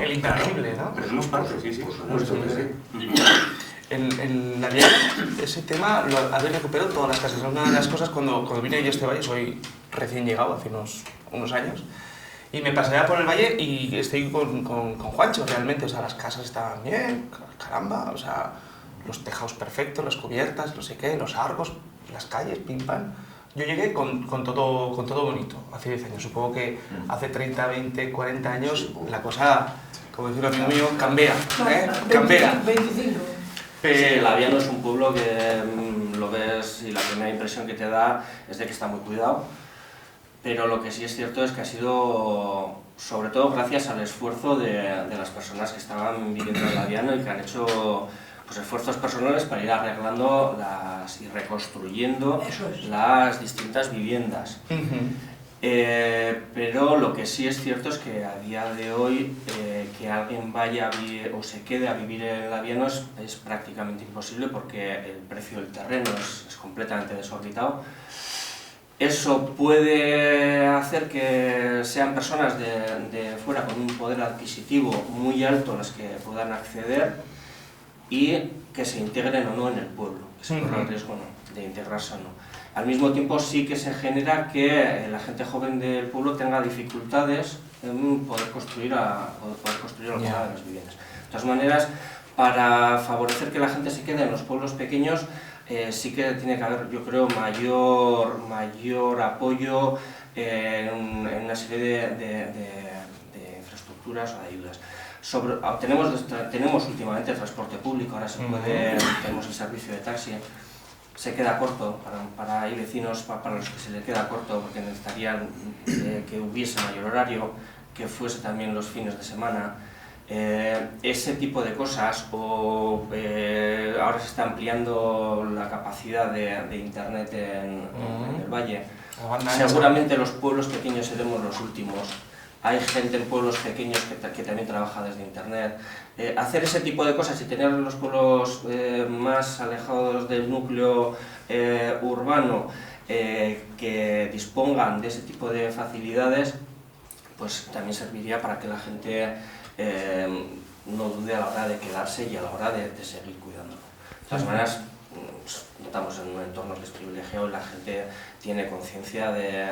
el intangible, ¿no? Perdemos parte, sí. Por supuesto que sí. En la Diana, ese tema lo habéis recuperado todas las casas. Una de las cosas, cuando vine yo a este valle, soy recién llegado, hace unos años, y me paseaba por el valle y estoy con Juancho realmente. O sea, las casas estaban bien, caramba, o sea, los tejados perfectos, las cubiertas, no sé qué, los arcos, las calles, pim pam. Yo llegué con todo bonito, hace 10 años. Supongo que hace 30, 20, 40 años la cosa, como decía un amigo mío, cambia, cambia. 25. Sí, el Labiano es un pueblo que lo ves y la primera impresión que te da es de que está muy cuidado, pero lo que sí es cierto es que ha sido, sobre todo gracias al esfuerzo de las personas que estaban viviendo en el Labiano y que han hecho pues, esfuerzos personales para ir arreglando y reconstruyendo las distintas viviendas. Pero lo que sí es cierto es que a día de hoy que alguien vaya a vivir, o se quede a vivir en Labiano es prácticamente imposible, porque el precio del terreno es completamente desorbitado. Eso puede hacer que sean personas de fuera con un poder adquisitivo muy alto las que puedan acceder y que se integren o no en el pueblo, que se corra el riesgo de integrarse o no. Al mismo tiempo sí que se genera que la gente joven del pueblo tenga dificultades en poder construir alguna de las viviendas. De todas maneras, para favorecer que la gente se quede en los pueblos pequeños, sí que tiene que haber, yo creo, mayor apoyo en una serie de infraestructuras o de ayudas. Tenemos últimamente el transporte público, ahora tenemos el servicio de taxi. Se queda corto, hay vecinos para los que se le queda corto porque necesitarían que hubiese mayor horario, que fuese también los fines de semana. Ese tipo de cosas, ahora se está ampliando la capacidad de internet en el valle. Seguramente los pueblos pequeños seremos los últimos. Hay gente en pueblos pequeños que también trabaja desde internet. Hacer ese tipo de cosas y tener los pueblos más alejados del núcleo urbano que dispongan de ese tipo de facilidades, pues también serviría para que la gente no dude a la hora de quedarse y a la hora de seguir cuidando. De todas maneras, estamos en un entorno que es privilegiado y la gente tiene conciencia de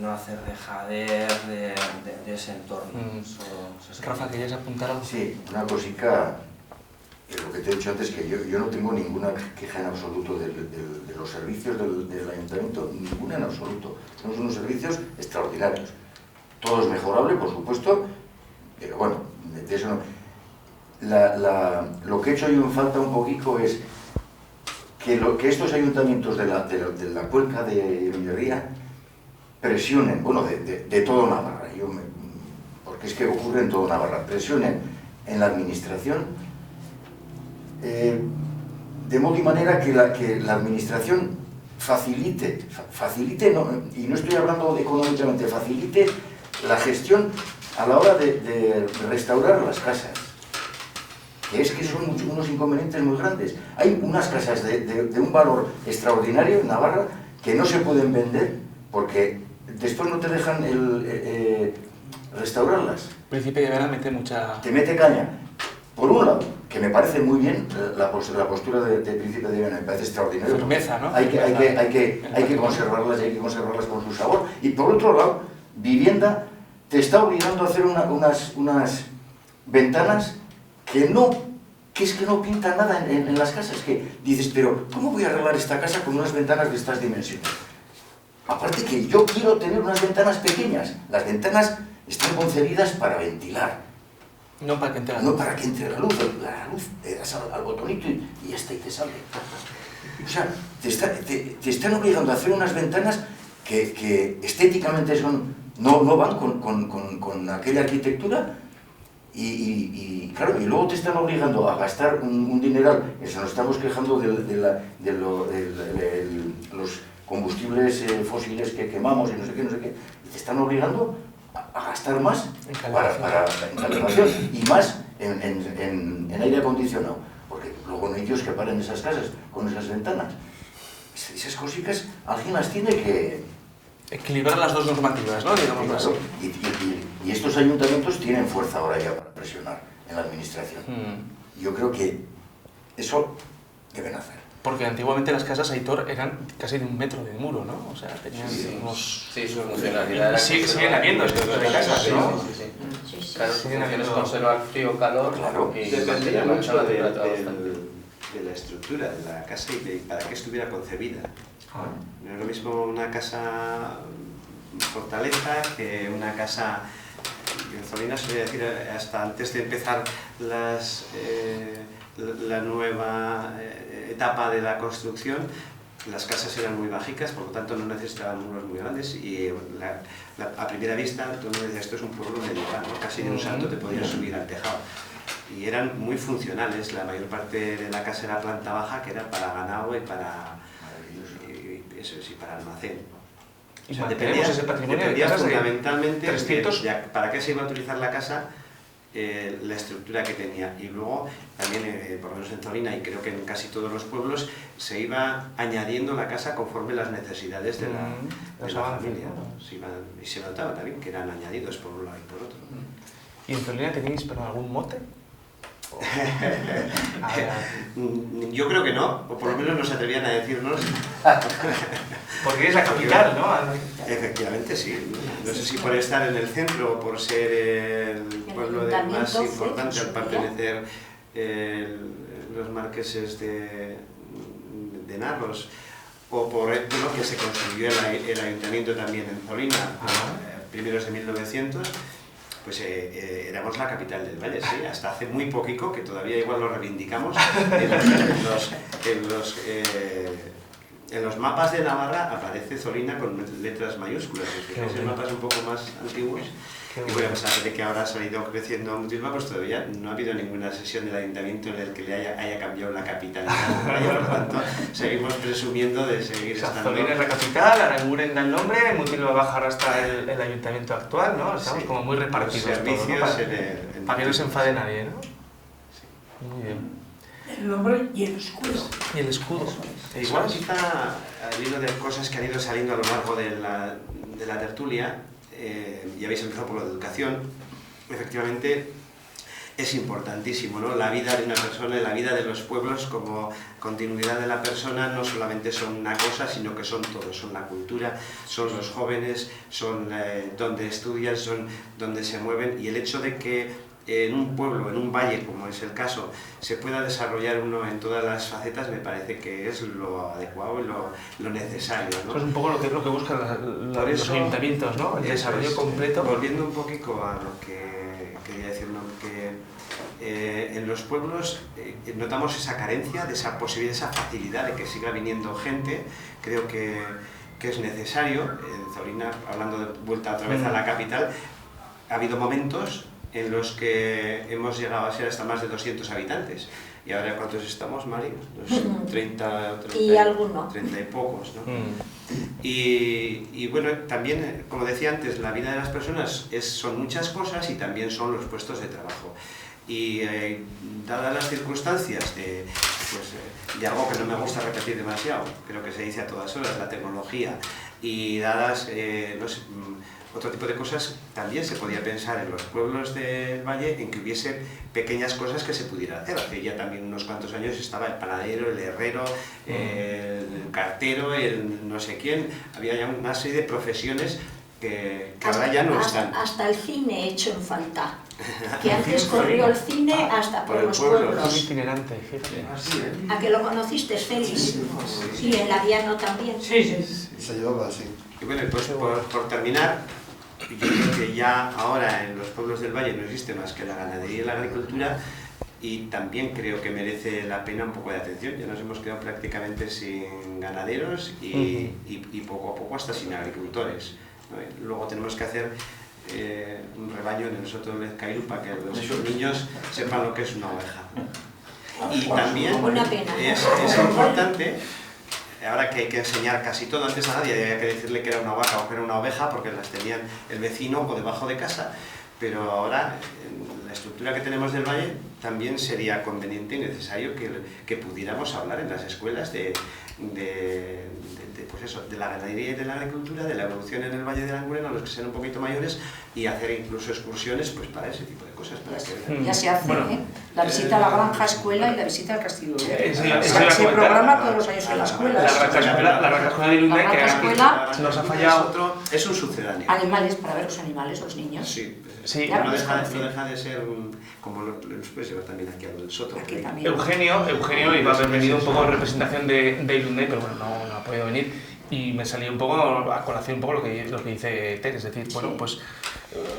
no hacer dejader de ese entorno. Rafa, ¿querías apuntar algo? Sí, una cosica, lo que te he dicho antes, que yo no tengo ninguna queja en absoluto de los servicios del ayuntamiento, ninguna en absoluto. Tenemos unos servicios extraordinarios. Todo es mejorable, por supuesto, pero bueno, de eso no. Lo que he hecho yo en falta un poquito es que estos ayuntamientos de la cuenca de Villarría presionen, bueno, de todo Navarra, porque es que ocurre en todo Navarra, presionen en la administración de modo y manera que la administración facilite no, y no estoy hablando económicamente, facilite la gestión a la hora de restaurar las casas, que es que son unos inconvenientes muy grandes. Hay unas casas de un valor extraordinario en Navarra que no se pueden vender porque después no te dejan restaurarlas. Príncipe de Viana mete mucha... Te mete caña. Por un lado, que me parece muy bien la postura de Príncipe de Viana, me parece extraordinario. Firmeza, ¿no? Hay que conservarlas y hay que conservarlas con su sabor. Y por otro lado, vivienda te está obligando a hacer unas ventanas que es que no pintan nada en las casas. Que dices, pero ¿cómo voy a arreglar esta casa con unas ventanas de estas dimensiones? Aparte que yo quiero tener unas ventanas pequeñas. Las ventanas están concebidas para ventilar. No para que entre la luz. luz. No para que entre la luz. La luz le das al botonito y ya está, y te sale. O sea, te están obligando a hacer unas ventanas que estéticamente no van con aquella arquitectura y claro, y luego te están obligando a gastar un dineral. Eso nos estamos quejando de los combustibles fósiles que quemamos y no sé qué, y te están obligando a gastar más en calefacción y más en aire acondicionado, porque luego no hay Dios que paren esas casas con esas ventanas. Esas cositas alguien las tiene que equilibrar las dos normativas, ¿no? Digamos así. Y estos ayuntamientos tienen fuerza ahora ya para presionar en la administración. Yo creo que eso deben hacer. Porque antiguamente las casas, Aitor, eran casi de 1 metro de muro, ¿no? O sea, tenían unos... Sí, su funcionalidad. Siguen habiendo este tipo de casas, ¿no? Sí. Claro, su función es conservar frío, calor... Claro, y dependía mucho de la estructura de la casa y de para qué estuviera concebida. No es lo mismo una casa fortaleza que una casa... En Zolina solía decir, hasta antes de empezar la nueva etapa de la construcción, las casas eran muy bajicas, por lo tanto no necesitaban muros muy grandes y a primera vista tú me decías, esto es un pueblo medieval, ¿no? Casi de un salto te podías subir al tejado. Y eran muy funcionales, la mayor parte de la casa era planta baja, que era para ganado y para almacén. Y mantenemos ese patrimonio de casas fundamentalmente 300... para qué se iba a utilizar la casa, la estructura que tenía. Y luego también, por lo menos en Zolina y creo que en casi todos los pueblos, se iba añadiendo la casa conforme las necesidades de la familia. Y se notaba también que eran añadidos por un lado y por otro. ¿Y en Zolina tenéis algún mote? Yo creo que no, o por lo menos no se atrevían a decirnos. Porque es la capital, ¿no? Efectivamente, sí. No sé si por estar en el centro o por ser el pueblo más importante al pertenecer los marqueses de Narros, o por que se construyó el ayuntamiento también en Zolina, primeros de 1900. Pues éramos la capital del Valle, sí, hasta hace muy poquito, que todavía igual lo reivindicamos, en los mapas de Navarra aparece Zolina con letras mayúsculas, esos mapas un poco más antiguos. Y bueno, a pesar de que ahora ha salido creciendo Mutilva, pues todavía no ha habido ninguna sesión del ayuntamiento en la que le haya cambiado la capital. Por lo tanto, seguimos presumiendo de seguir estando... Zolina es la capital, Aranguren da el nombre, Mutilva va a bajar hasta el ayuntamiento actual, ¿no? Estamos como muy repartidos servicios todos, ¿no? Para que no se enfade nadie, ¿no? Sí. Muy bien. El nombre y el escudo. Y el escudo. Igual quizá al hilo de cosas que han ido saliendo a lo largo de la tertulia, ya habéis empezado por la educación, efectivamente es importantísimo, ¿no? La vida de una persona, la vida de los pueblos como continuidad de la persona no solamente son una cosa, sino que son todo, son la cultura, son los jóvenes, son donde estudian, son donde se mueven, y el hecho de que en un pueblo, en un valle, como es el caso, se pueda desarrollar uno en todas las facetas, me parece que es lo adecuado y lo necesario, ¿no? Eso es un poco lo que buscan los ayuntamientos, ¿no? El desarrollo completo. Volviendo un poquito a lo que quería decir, ¿no? Que en los pueblos notamos esa carencia, de esa posibilidad, esa facilidad de que siga viniendo gente. Creo que es necesario. En Zolina, hablando de vuelta otra vez a la capital, ha habido momentos en los que hemos llegado a ser hasta más de 200 habitantes ¿Y ahora cuántos estamos, Mari? Unos 30 y alguno. 30 y pocos, ¿no? Y bueno, también, como decía antes, la vida de las personas son muchas cosas y también son los puestos de trabajo. Y dadas las circunstancias de algo que no me gusta repetir demasiado, creo que se dice a todas horas, la tecnología, y dadas, no sé, otro tipo de cosas, también se podía pensar en los pueblos del Valle en que hubiese pequeñas cosas que se pudieran hacer. Hace ya también unos cuantos años estaba el panadero, el herrero, el cartero, el no sé quién. Había ya una serie de profesiones que ahora ya no están. Hasta el cine hecho en falta. Que antes corrió el cine hasta por los pueblos. Es itinerante, fíjate. ¿A que lo conociste, Félix? Y en Laviano también. Sí. Se llevaba así. Y bueno, pues por terminar, yo creo que ya ahora en los pueblos del Valle no existe más que la ganadería y la agricultura, y también creo que merece la pena un poco de atención. Ya nos hemos quedado prácticamente sin ganaderos y poco a poco hasta sin agricultores, ¿no? Luego tenemos que hacer un rebaño en el Soto de Lezcairu para que los niños sepan lo que es una oveja. Y también es importante, ahora que hay que enseñar casi todo, antes a nadie había que decirle que era una vaca o que era una oveja porque las tenían el vecino o debajo de casa, pero ahora en la estructura que tenemos del Valle también sería conveniente y necesario que pudiéramos hablar en las escuelas pues eso, de la ganadería y de la agricultura, de la evolución en el Valle de Aranguren a los que sean un poquito mayores, y hacer incluso excursiones pues para ese tipo de cosas. Para que... Ya se hace, bueno, la visita a la granja escuela y la visita al castillo. Se programa todos los años en la escuela. La granja escuela de Irunday, que nos ha fallado. Es un sucedáneo. Animales, para ver los animales, los niños. Sí, no deja de ser como los puedes llevar también aquí a lo del Soto. Eugenio iba a haber venido un poco en representación de Irunday, pero bueno, no ha podido venir. Y me salió un poco a colación un poco lo que dice Ter, es decir, bueno, pues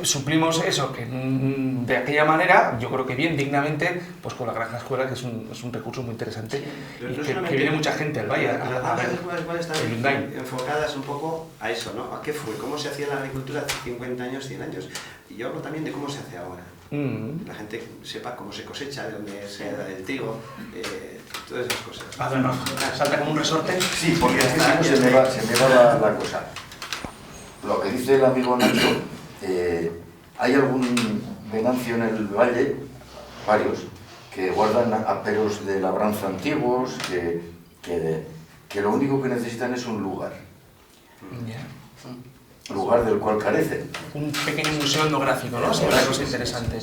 suplimos eso que de aquella manera, yo creo que bien, dignamente, pues con la granja escuela, que es un recurso muy interesante, y que viene mucha gente al Valle a ver el Hyundai. Enfocadas un poco a eso, ¿no? ¿A qué fue? ¿Cómo se hacía la agricultura hace 50 años, 100 años? Y yo hablo también de cómo se hace ahora. La gente sepa cómo se cosecha, de dónde se da el trigo, todas esas cosas. A ver, no, salta como un resorte. Sí, porque es que se me va la cosa. Lo que dice el amigo Nacho, hay algún venancio en el Valle, varios, que guardan aperos de labranza antiguos, que lo único que necesitan es un lugar. Lugar del cual carecen. Un pequeño museo etnográfico, ¿no? Sería una cosa interesante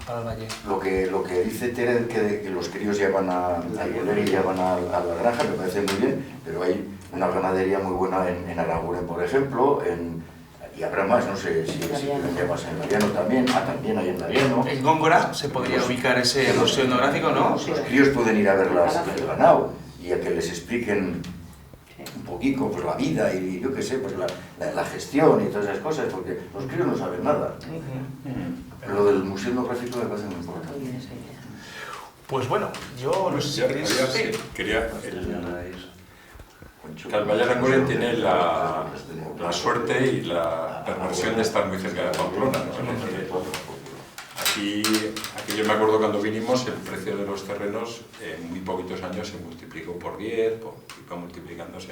para el Valle. Lo que dice Tere, que los críos ya van a Aguilera y ya van a la granja, me parece muy bien, pero hay una ganadería muy buena en Aranguren, por ejemplo, y habrá más, no sé si vendría más en Laviano también, también hay en Laviano. En Góngora se podría ubicar ese museo etnográfico, ¿no? Los críos pueden ir a ver el ganado y a que les expliquen un poquito pues la vida y yo qué sé, pues la gestión y todas esas cosas, porque los críos no saben nada. Lo del museo etnográfico me parece muy importante. Pues bueno, yo no sé si quería que el Valle de Aranguren tiene la suerte y la perversión de estar muy cerca de Pamplona, ¿no? Aquí yo me acuerdo cuando vinimos, el precio de los terrenos en muy poquitos años se multiplicó por 10, iba multiplicándose.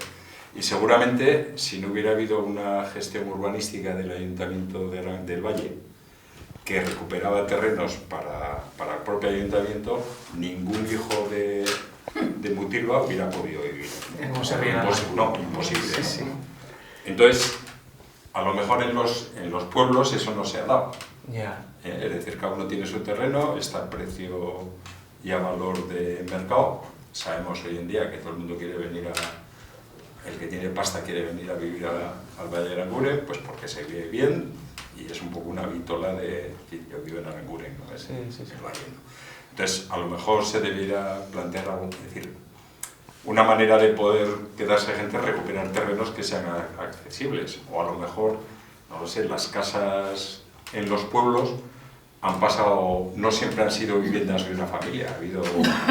Y seguramente, si no hubiera habido una gestión urbanística del Ayuntamiento del Valle que recuperaba terrenos para el propio Ayuntamiento, ningún hijo de Mutilva hubiera podido vivir. Imposible. Sí. Entonces, a lo mejor en los pueblos eso no se ha dado. Es decir, cada uno tiene su terreno, está a precio y a valor de mercado. Sabemos hoy en día que todo el mundo quiere venir el que tiene pasta quiere venir a vivir al Valle de Aranguren, pues porque se vive bien y es un poco una vítola de yo vivo en Aranguren, ¿no? Es el Valle, ¿no? Entonces, a lo mejor se debiera plantear algo, es decir, una manera de poder quedarse gente, recuperar terrenos que sean accesibles, o a lo mejor, no lo sé, las casas en los pueblos han pasado, no siempre han sido viviendas de una familia, ha habido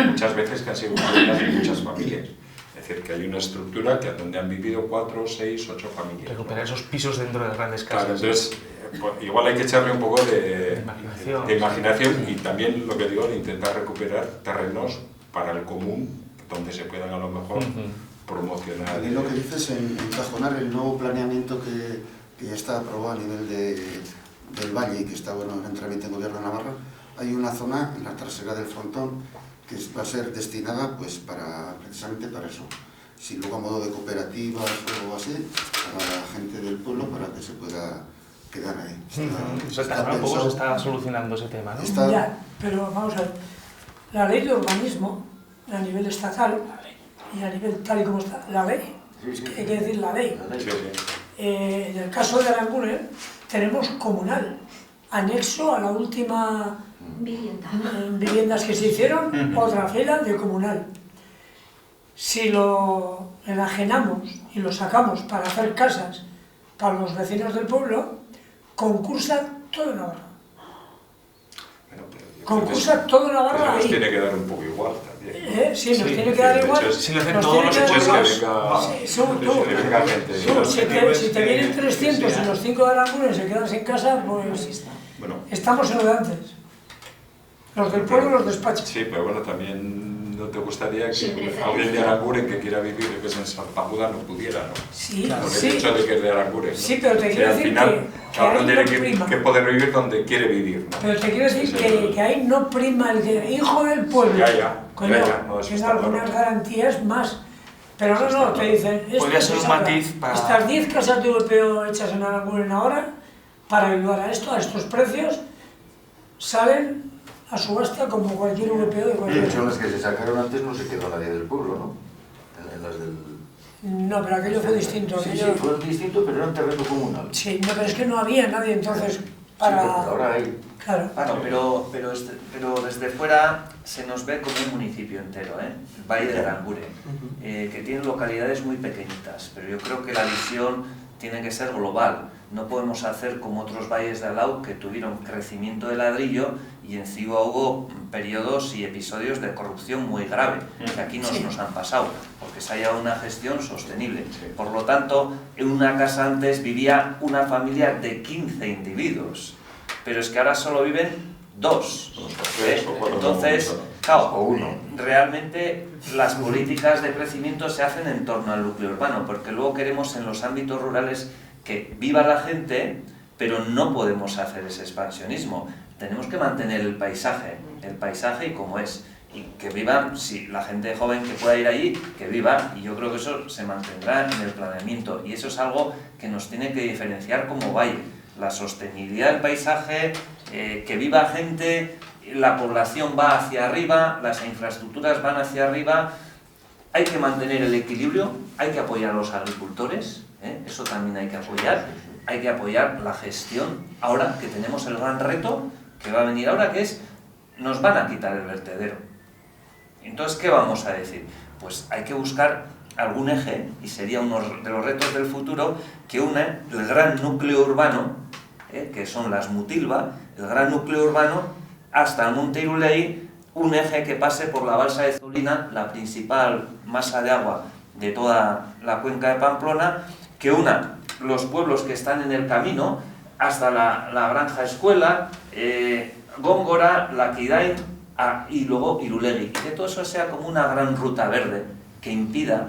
muchas veces que han sido viviendas de muchas familias. Es decir, que hay una estructura donde han vivido 4, 6, 8 familias. Recuperar esos pisos dentro de las grandes casas. Claro, entonces, pues, igual hay que echarle un poco de imaginación y también, lo que digo, de intentar recuperar terrenos para el común, donde se puedan a lo mejor promocionar. Y lo que dices en Tajonar, el nuevo planeamiento que ya está aprobado a nivel del Valle y que está en trámite en Gobierno de Navarra, hay una zona en la trasera del frontón que va a ser destinada pues precisamente para eso, si luego a modo de cooperativas o algo así, para la gente del pueblo, para que se pueda quedar ahí. Tampoco se está solucionando ese tema, ¿no? Ya, pero vamos a ver, la ley de urbanismo a nivel estatal y a nivel tal y como está, la ley, es que hay que decir la ley. En el caso de Aranguren tenemos comunal, anexo a la última viviendas que se hicieron, otra fila de comunal. Si lo enajenamos y lo sacamos para hacer casas para los vecinos del pueblo, concursa todo Navarra. Concursa todo Navarra ahí. Nos tiene que dar un poco igual también. Sí, nos tiene que dar igual. Si lo hacen todos los hechos si te vienen 300 y los 5 de Aranguren se quedan sin casa, pues estamos en lo de antes. Los del pueblo los despachan. Sí, pero bueno, también no te gustaría que alguien de Aranguren que quiera vivir en Sarpajuda no pudiera, ¿no? Sí, por sí. el hecho de que es de Aranguren, ¿no? Sí, pero te quiero decir que cada uno ahí tiene no prima. que poder vivir donde quiere vivir, ¿no? Pero te quiero decir que ahí no prima el que hijo del pueblo. Coño, tiene algunas garantías más. Pero no, te dicen... Podría ser un matiz para... Estas 10 casas de VPO hechas en Aranguren ahora, para ayudar a esto, a estos precios, salen a subasta como cualquier VPO de cualquier... Son las que se sacaron antes, no se quedó nadie del pueblo, ¿no? En las del... No, pero aquello fue distinto. Sí, fue distinto, pero era un terreno comunal. Sí, no, pero es que no había nadie entonces para... Sí, pero ahora hay... Claro. Bueno, pero desde fuera se nos ve como un municipio entero, ¿eh? El Valle de Aranguren, que tiene localidades muy pequeñitas, pero yo creo que la visión tiene que ser global. No podemos hacer como otros valles de Alau que tuvieron crecimiento de ladrillo y encima hubo periodos y episodios de corrupción muy grave, que aquí nos han pasado, porque se haya una gestión sostenible. Por lo tanto, en una casa antes vivía una familia de 15 individuos, pero es que ahora solo viven 2. Entonces, claro, realmente las políticas de crecimiento se hacen en torno al núcleo urbano, porque luego queremos en los ámbitos rurales que viva la gente, pero no podemos hacer ese expansionismo. Tenemos que mantener el paisaje y como es. Y que vivan, si la gente joven que pueda ir allí, que viva, y yo creo que eso se mantendrá en el planeamiento. Y eso es algo que nos tiene que diferenciar como valle. La sostenibilidad del paisaje, que viva gente, la población va hacia arriba, las infraestructuras van hacia arriba. Hay que mantener el equilibrio, hay que apoyar a los agricultores, eso también hay que apoyar la gestión, ahora que tenemos el gran reto que va a venir ahora, que es, nos van a quitar el vertedero. Entonces, ¿qué vamos a decir? Pues hay que buscar algún eje, y sería uno de los retos del futuro, que une el gran núcleo urbano, que son las Mutilva, el gran núcleo urbano, hasta el Monte Irulei, un eje que pase por la balsa de Zolina, la principal masa de agua de toda la cuenca de Pamplona, que una los pueblos que están en el camino hasta la granja escuela, Góngora, Laquidain y luego Irulegui, y que todo eso sea como una gran ruta verde que impida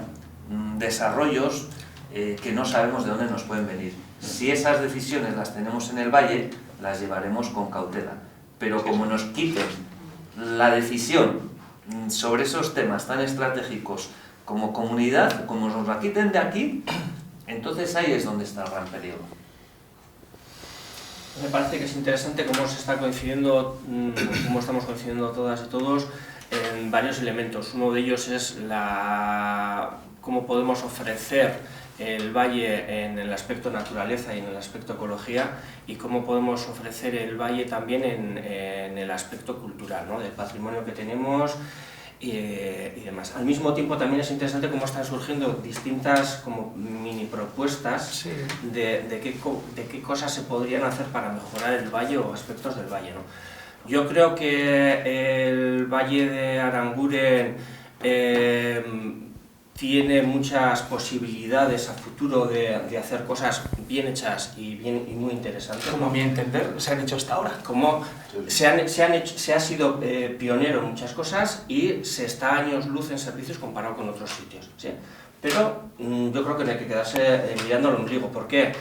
desarrollos que no sabemos de dónde nos pueden venir. Si esas decisiones las tenemos en el valle, las llevaremos con cautela, pero como nos quiten la decisión sobre esos temas tan estratégicos como comunidad, como nos la quiten de aquí, entonces ahí es donde está el gran peligro. Me parece que es interesante cómo se está coincidiendo, cómo estamos coincidiendo todas y todos en varios elementos. Uno de ellos es cómo podemos ofrecer el valle en el aspecto naturaleza y en el aspecto ecología, y cómo podemos ofrecer el valle también en el aspecto cultural, ¿no? Del patrimonio que tenemos y demás. Al mismo tiempo también es interesante cómo están surgiendo distintas como mini propuestas de qué cosas se podrían hacer para mejorar el valle o aspectos del valle, ¿no? Yo creo que el valle de Aranguren tiene muchas posibilidades a futuro de hacer cosas bien hechas y muy interesantes. Como a mi entender, se han hecho hasta ahora. Como se ha sido pionero en muchas cosas y se está a años luz en servicios comparado con otros sitios, ¿sí? Pero yo creo que no hay que quedarse mirando al ombligo. ¿Por qué?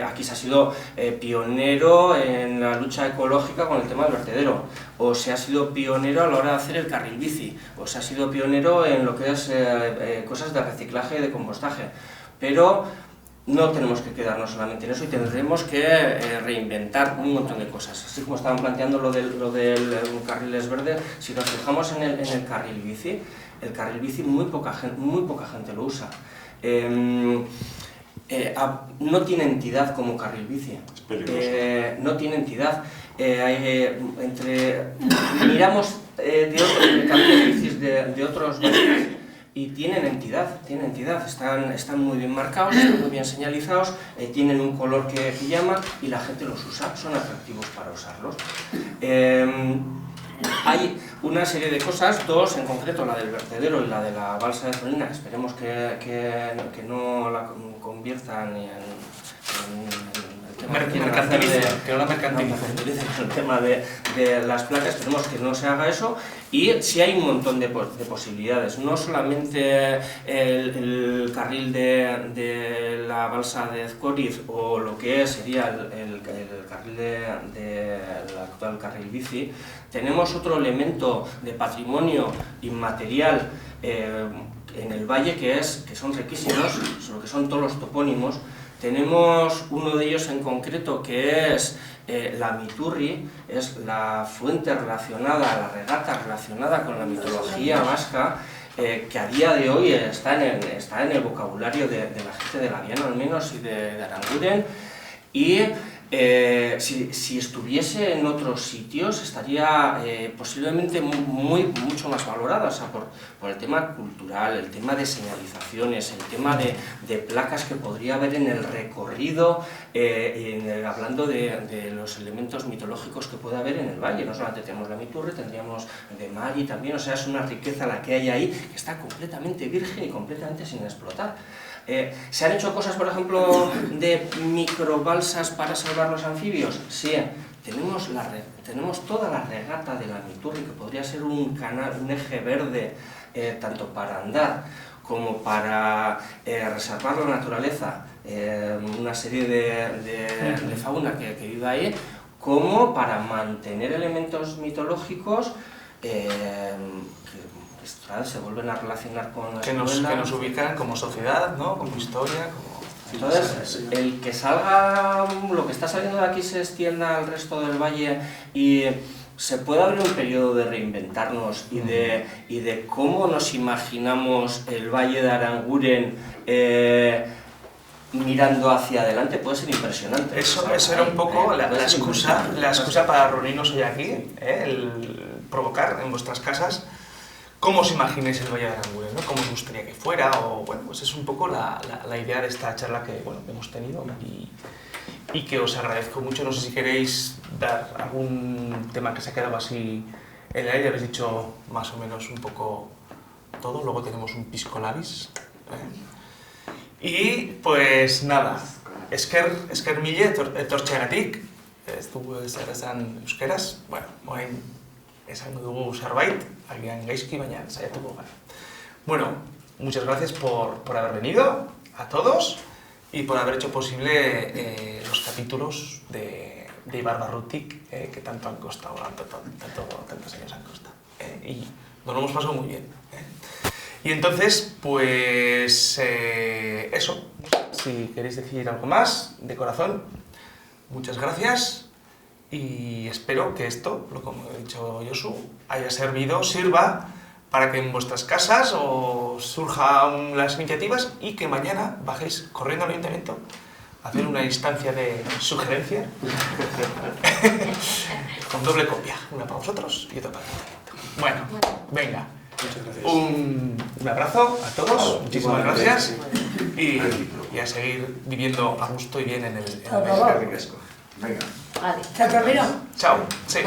Aquí se ha sido pionero en la lucha ecológica con el tema del vertedero, o se ha sido pionero a la hora de hacer el carril bici, o se ha sido pionero en lo que es cosas de reciclaje y de compostaje. Pero no tenemos que quedarnos solamente en eso y tendremos que reinventar un montón de cosas. Así como estaban planteando lo del carriles verdes, si nos fijamos en el carril bici, muy poca gente lo usa. No tiene entidad como carril bici. No tiene entidad. Miramos carriles bicis de otros barrios y tienen entidad, están muy bien marcados, están muy bien señalizados, tienen un color que llama y la gente los usa, son atractivos para usarlos. Hay una serie de cosas, dos en concreto, la del vertedero y la de la balsa de Zolina, que esperemos que no la conviertan el tema de las placas, esperemos que no se haga eso. Y sí hay un montón de posibilidades, no solamente el carril de la balsa de Ezkoriz o lo que sería el carril del actual carril bici. Tenemos otro elemento de patrimonio inmaterial en el valle que son riquísimos, lo que son todos los topónimos. Tenemos uno de ellos en concreto que es la Miturri, es la fuente relacionada, la regata relacionada con la mitología vasca, que a día de hoy está en el vocabulario de la gente de Labiano al menos y de Aranguren, y si estuviese en otros sitios estaría posiblemente mucho más valorada, o sea, por el tema cultural, el tema de señalizaciones, el tema de placas que podría haber en el recorrido, hablando de los elementos mitológicos que puede haber en el valle. No solamente tenemos la Miturri, tendríamos de Mari también, o sea, es una riqueza la que hay ahí que está completamente virgen y completamente sin explotar. ¿Se han hecho cosas, por ejemplo, de microbalsas para salvar los anfibios? Sí, tenemos toda la regata de la Miturri, que podría ser un eje verde, tanto para andar como para reservar la naturaleza, una serie de fauna que vive ahí, como para mantener elementos mitológicos que se vuelven a relacionar con la escuela, que nos ubican como sociedad, ¿no? Como historia, como... Entonces, el que salga, lo que está saliendo de aquí se extienda al resto del valle y se puede abrir un periodo de reinventarnos y de cómo nos imaginamos el valle de Aranguren mirando hacia adelante, puede ser impresionante. Eso era un poco la excusa para reunirnos hoy aquí, el provocar en vuestras casas cómo os imagináis el Valle de Aranguren, ¿no? Cómo os gustaría que fuera, o bueno, pues es un poco la idea de esta charla que hemos tenido y que os agradezco mucho. No sé si queréis dar algún tema que se ha quedado así en el aire, habéis dicho más o menos un poco todo, luego tenemos un pisco labis. Y pues nada, esker mile etortzeagatik, ez dugu esan euskeraz, bueno, orain esan dugu zerbait, agian gaizki, baina saiatuko gara. Bueno, muchas gracias por haber venido a todos y por haber hecho posible los capítulos de Ibar Barrutik, que tanto han costado, tantos años han costado. Y nos lo hemos pasado muy bien. Y entonces, pues eso, si queréis decir algo más, de corazón, muchas gracias. Y espero que esto, como ha dicho Josu, sirva para que en vuestras casas os surjan las iniciativas y que mañana bajéis corriendo al ayuntamiento a hacer una instancia de sugerencia con doble copia, una para vosotros y otra para el ayuntamiento. Bueno, venga, un abrazo a todos, muchísimas gracias y a seguir viviendo a gusto y bien en el Venga. Vale. ¿Se ha terminado? Chao. Sí.